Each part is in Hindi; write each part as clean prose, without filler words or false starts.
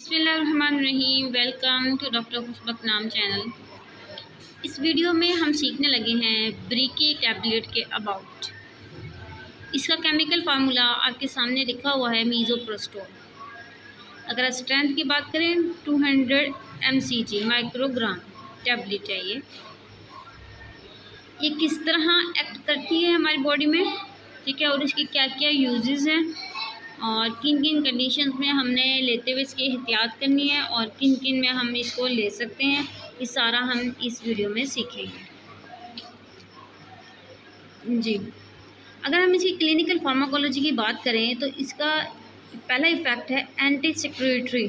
बिस्मिल्लाहिर्रहमानिर्रहीम। वेलकम टू डॉक्टर खुशबक नाम चैनल। इस वीडियो में हम सीखने लगे हैं ब्रीकी टैबलेट के अबाउट। इसका केमिकल फार्मूला आपके सामने लिखा हुआ है मीज़ोप्रोस्टोल। अगर स्ट्रेंथ की बात करें 200 mcg माइक्रोग्राम टैबलेट है ये किस तरह एक्ट करती है हमारी बॉडी में, ठीक है, और इसकी क्या क्या यूजेस हैं और किन किन कंडीशंस में हमने लेते हुए इसकी एहतियात करनी है और किन किन में हम इसको ले सकते हैं, ये सारा हम इस वीडियो में सीखेंगे जी। अगर हम इसकी क्लिनिकल फार्माकोलॉजी की बात करें तो इसका पहला इफेक्ट है एंटी सेक्रेटरी,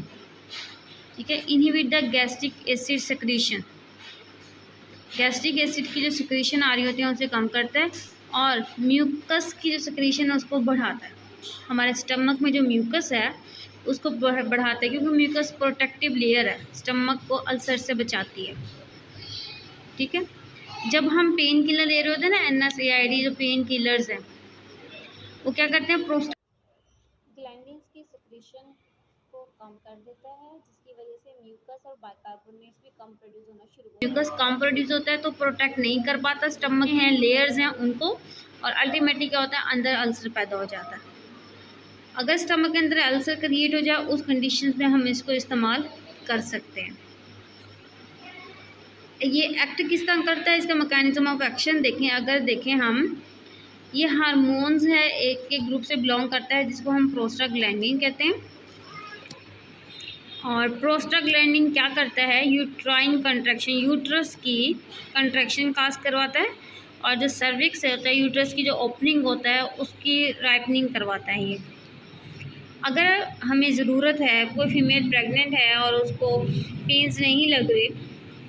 ठीक है, inhibit the gastric acid secretion. Gastric acid की जो सेक्रीशन आ रही होती है उसे कम करता है और म्यूकस की जो सेक्रीशन है उसको बढ़ाता है। हमारे स्टमक में जो म्यूकस है उसको बढ़ाता है, क्योंकि म्यूकस प्रोटेक्टिव लेयर है, स्टमक को अल्सर से बचाती है, ठीक है। जब हम पेन किलर ले रहे होते हैं ना, NSAID जो पेन किलर्स हैं वो क्या करते हैं, प्रोस्टाग्लैंडिन्स की सेक्रीशन को कम कर देता है, जिसकी वजह से म्यूकस और बाइकार्बोनेट्स भी कम प्रोड्यूस होना शुरू होता है। म्यूकस कम प्रोड्यूस होता है तो प्रोटेक्ट नहीं कर पाता स्टमक हैं लेयर्स हैं उनको, और अल्टीमेटली क्या होता है, अंदर अल्सर पैदा हो जाता है। अगर स्टमक के अंदर अल्सर क्रिएट हो जाए उस कंडीशन में हम इसको इस्तेमाल कर सकते हैं। ये एक्ट किस तरह करता है, इसका मैकेनिज्म ऑफ एक्शन देखें। अगर देखें हम, ये हार्मोन्स है, एक के ग्रुप से बिलोंग करता है जिसको हम प्रोस्टाग्लैंडिन कहते हैं। और प्रोस्टाग्लैंडिन क्या करता है, यूट्राइन कंट्रैक्शन, यूट्रस की कंट्रैक्शन काज करवाता है, और जो सर्विक्स होता है, यूट्रस की जो ओपनिंग होता है उसकी राइपनिंग करवाता है ये। अगर हमें ज़रूरत है, कोई फीमेल प्रेग्नेंट है और उसको पेन्स नहीं लग रहे,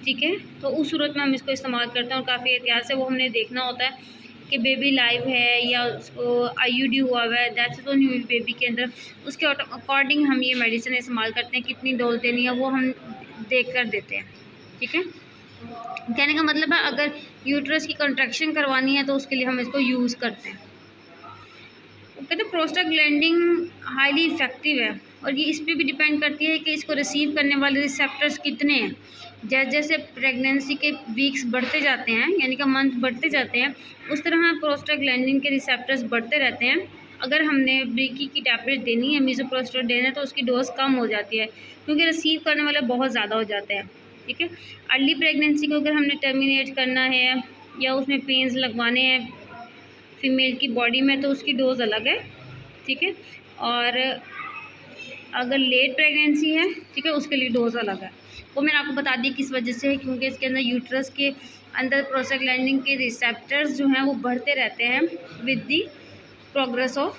ठीक है, तो उस सूरत में हम इसको इस्तेमाल करते हैं। और काफ़ी एहतियात से वो हमने देखना होता है कि बेबी लाइव है या उसको IUD हुआ हुआ है, दैट्स तो नहीं हुई बेबी के अंदर, उसके अकॉर्डिंग हम ये मेडिसिन इस्तेमाल करते हैं। कितनी डोज देनी है वो हम देख कर देते हैं, ठीक है। कहने का मतलब है अगर यूट्रस की कंट्रैक्शन करवानी है तो उसके लिए हम इसको यूज़ करते हैं। कहते हैं प्रोस्टाग्लैंडिन हाईली इफेक्टिव है, और ये इस पर भी डिपेंड करती है कि इसको रिसीव करने वाले रिसेप्टर्स कितने हैं। जैसे जैसे प्रेगनेंसी के वीक्स बढ़ते जाते हैं, यानी कि मंथ बढ़ते जाते हैं, उस तरह प्रोस्टाग्लैंडिन के रिसेप्टर्स बढ़ते रहते हैं। अगर हमने ब्रीकी की टैबलेट देनी है, मीज़ोप्रोस्टोल देना है, तो उसकी डोज कम हो जाती है, क्योंकि रिसीव करने वाले बहुत ज़्यादा हो जाते हैं, ठीक है। अर्ली प्रेगनेंसी को अगर हमने टर्मिनेट करना है या उसमें पेन्स लगवाने हैं फीमेल की बॉडी में तो उसकी डोज अलग है, ठीक है। और अगर लेट प्रेगनेंसी है, ठीक है, उसके लिए डोज अलग है। वो मैंने आपको बता दी किस वजह से है, क्योंकि इसके अंदर यूट्रस के अंदर प्रोस्टाग्लैंडिन के रिसेप्टर्स जो हैं वो बढ़ते रहते हैं with the progress of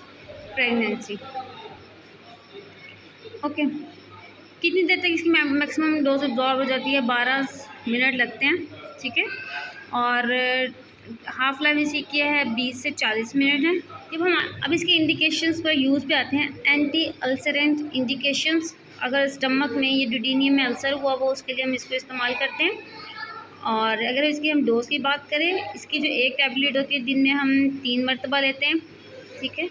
pregnancy. Okay, कितनी देर तक इसकी मैक्सिमम डोज अब्जॉर्ब हो जाती है, 12 मिनट लगते हैं, ठीक है। और हाफ लाइफ इसकी है 20 से 40 मिनट है। जब हम अब इसके इंडिकेशंस पर यूज़ पे आते हैं, एंटी अल्सरेंट इंडिकेशंस। अगर स्टमक में ये ड्यूडेनियम में अल्सर हुआ वो, उसके लिए हम इसको इस्तेमाल करते हैं। और अगर इसकी हम डोज की बात करें, इसकी जो एक टैबलेट होती है दिन में हम 3 मरतबा लेते हैं, ठीक है।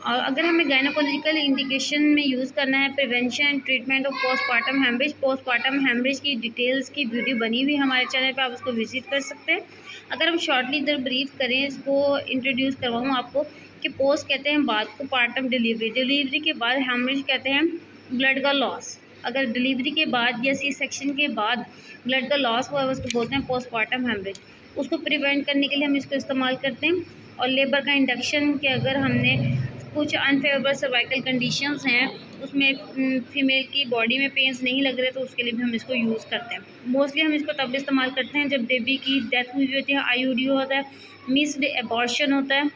और अगर हमें गायनोकोलॉजिकल इंडिकेशन में यूज़ करना है, prevention and treatment of postpartum haemorrhage, postpartum haemorrhage की डिटेल्स की वीडियो बनी हुई हमारे चैनल पे, आप उसको विजिट कर सकते हैं। अगर हम शॉर्टली इधर ब्रीफ करें, इसको इंट्रोड्यूस करवाऊँ आपको कि पोस्ट कहते हैं बाद को पार्टम डिलीवरी, डिलीवरी के बाद हेमरेज कहते हैं ब्लड का लॉस। अगर डिलीवरी के बाद या C-सेक्शन के बाद ब्लड का लॉस हुआ है उसको बोलते हैं पोस्टपार्टम हेमरेज। उसको प्रिवेंट करने के लिए हम इसको इस्तेमाल करते हैं। और लेबर का इंडक्शन के अगर हमने कुछ अनफेवरेबल सर्वाइकल कंडीशंस हैं, उसमें फीमेल की बॉडी में पेन्स नहीं लग रहे, तो उसके लिए भी हम इसको यूज़ करते हैं। मोस्टली हम इसको तब इस्तेमाल करते हैं जब बेबी की डेथ हुई होती है, IUD होता है, मिस्ड एबॉर्शन होता है,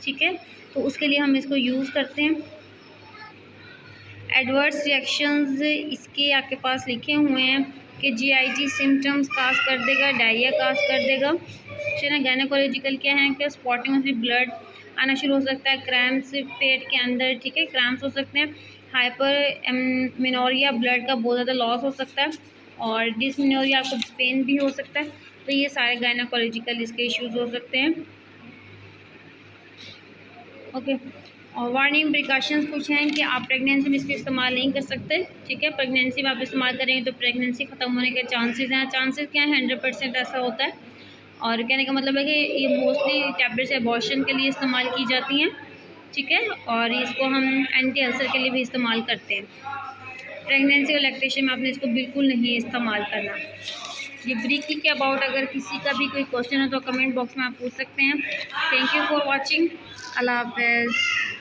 ठीक है, तो उसके लिए हम इसको यूज़ करते हैं। एडवर्स रिएक्शंस इसके आपके पास लिखे हुए हैं कि GIG सिम्टम्स काज कर देगा, डायरिया काज कर देगा, ठीक है। गायनोकोलॉजिकल क्या है कि स्पॉटिंग में ब्लड आना शुरू हो सकता है, क्रैम्प्स पेट के अंदर, ठीक है, क्रैम्प्स हो सकते हैं, हाइपर मिनोरिया, ब्लड का बहुत ज़्यादा लॉस हो सकता है, और डिसमिनोरिया, आपको पेन भी हो सकता है। तो ये सारे गायनोकोलॉजिकल इसके इश्यूज़ हो सकते हैं, ओके। और वार्निंग प्रिकॉशंस कुछ हैं कि आप प्रेगनेंसी में इसको इस्तेमाल नहीं कर सकते, ठीक है। प्रेगनेंसी में आप इस्तेमाल करेंगे तो प्रेगनेंसी ख़त्म होने के चांसेस हैं। चांसेस क्या है, 100% ऐसा होता है। और कहने का मतलब है कि ये मोस्टली टैबलेट्स एबॉर्शन के लिए इस्तेमाल की जाती हैं, ठीक है। और इसको हम एंटी अल्सर के लिए भी इस्तेमाल करते हैं। प्रेगनेंसी और लैक्टेशन में आपने इसको बिल्कुल नहीं इस्तेमाल करना। ये ब्रीकी के अबाउट अगर किसी का भी कोई क्वेश्चन है तो कमेंट बॉक्स में आप पूछ सकते हैं। Thank you for watching. अल्लाह हाफ़िज़।